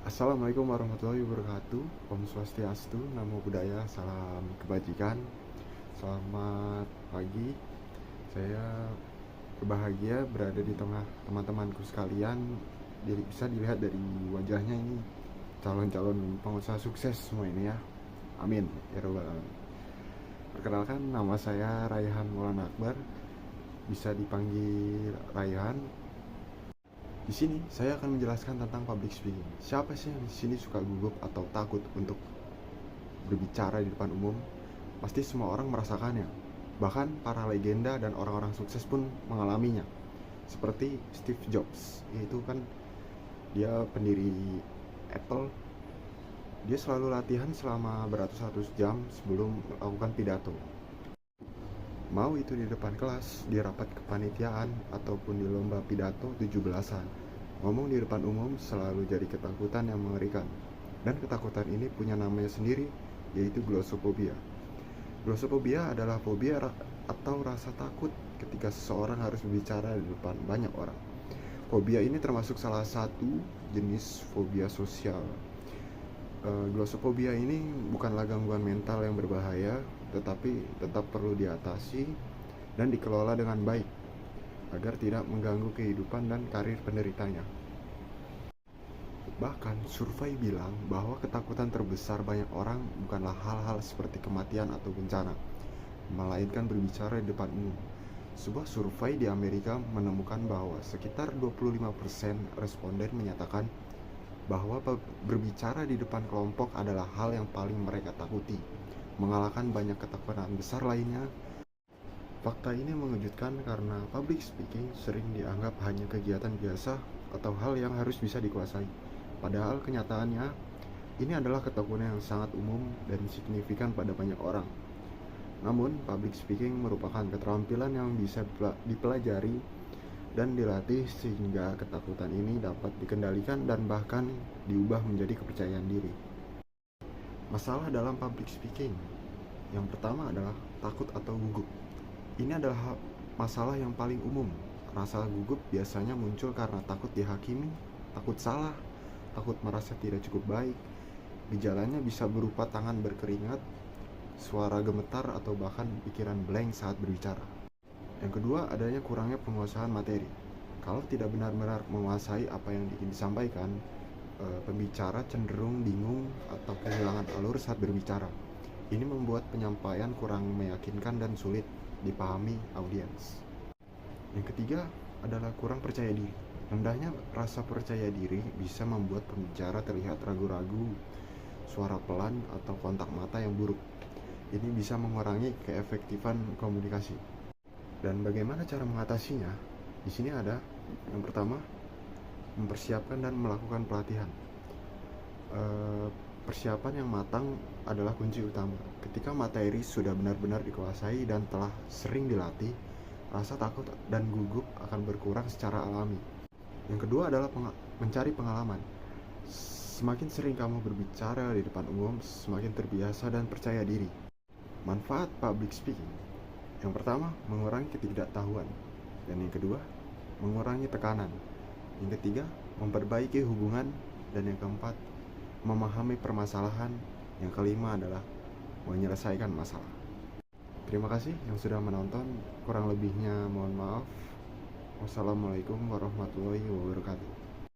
Assalamualaikum warahmatullahi wabarakatuh. Om Swastiastu, Namo Buddhaya, salam kebajikan. Selamat pagi. Saya berbahagia berada di tengah teman-temanku sekalian. Bisa dilihat dari wajahnya ini calon-calon pengusaha sukses semua ini ya. Amin ya robbal alamin. Perkenalkan, nama saya Raihan Maulana Akbar. Bisa dipanggil Raihan. Di sini saya akan menjelaskan tentang public speaking. Siapa sih yang di sini suka gugup atau takut untuk berbicara di depan umum? Pasti semua orang merasakannya. Bahkan para legenda dan orang-orang sukses pun mengalaminya. Seperti Steve Jobs, itu kan dia pendiri Apple. Dia selalu latihan selama beratus-ratus jam sebelum melakukan pidato. Mau itu di depan kelas, di rapat kepanitiaan, ataupun di lomba pidato 17-an. Ngomong di depan umum selalu jadi ketakutan yang mengerikan. Dan ketakutan ini punya namanya sendiri, yaitu glossophobia. Glossophobia adalah fobia atau rasa takut ketika seseorang harus berbicara di depan banyak orang. Fobia ini termasuk salah satu jenis fobia sosial. Glossophobia ini bukanlah gangguan mental yang berbahaya, tetapi tetap perlu diatasi dan dikelola dengan baik agar tidak mengganggu kehidupan dan karir penderitanya. Bahkan survei bilang bahwa ketakutan terbesar banyak orang bukanlah hal-hal seperti kematian atau bencana, melainkan berbicara di depan umum. Sebuah survei di Amerika menemukan bahwa sekitar 25% responden menyatakan bahwa berbicara di depan kelompok adalah hal yang paling mereka takuti, mengalahkan banyak ketakutan besar lainnya. Fakta ini mengejutkan karena public speaking sering dianggap hanya kegiatan biasa atau hal yang harus bisa dikuasai. Padahal kenyataannya, ini adalah ketakutan yang sangat umum dan signifikan pada banyak orang. Namun, public speaking merupakan keterampilan yang bisa dipelajari dan dilatih sehingga ketakutan ini dapat dikendalikan dan bahkan diubah menjadi kepercayaan diri. Masalah dalam public speaking yang pertama adalah takut atau gugup. Ini adalah masalah yang paling umum. Rasa gugup biasanya muncul karena takut dihakimi, takut salah, takut merasa tidak cukup baik. Gejalanya bisa berupa tangan berkeringat, suara gemetar, atau bahkan pikiran blank saat berbicara. Yang kedua, adanya kurangnya penguasaan materi. Kalau tidak benar-benar menguasai apa yang ingin disampaikan, pembicara cenderung bingung atau kehilangan alur saat berbicara. Ini membuat penyampaian kurang meyakinkan dan sulit dipahami audiens. Yang ketiga adalah kurang percaya diri. Rendahnya rasa percaya diri bisa membuat pembicara terlihat ragu-ragu, suara pelan, atau kontak mata yang buruk. Ini bisa mengurangi keefektifan komunikasi. Dan bagaimana cara mengatasinya? Di sini ada yang pertama, mempersiapkan dan melakukan pelatihan. Persiapan yang matang adalah kunci utama. Ketika materi sudah benar-benar dikuasai dan telah sering dilatih, rasa takut dan gugup akan berkurang secara alami. Yang kedua adalah mencari pengalaman. Semakin sering kamu berbicara di depan umum, semakin terbiasa dan percaya diri. Manfaat public speaking: yang pertama, mengurangi ketidaktahuan. Dan yang kedua, mengurangi tekanan. Yang ketiga, memperbaiki hubungan. Dan yang keempat, memahami permasalahan. Yang kelima adalah menyelesaikan masalah. Terima kasih yang sudah menonton. Kurang lebihnya mohon maaf. Wassalamualaikum warahmatullahi wabarakatuh.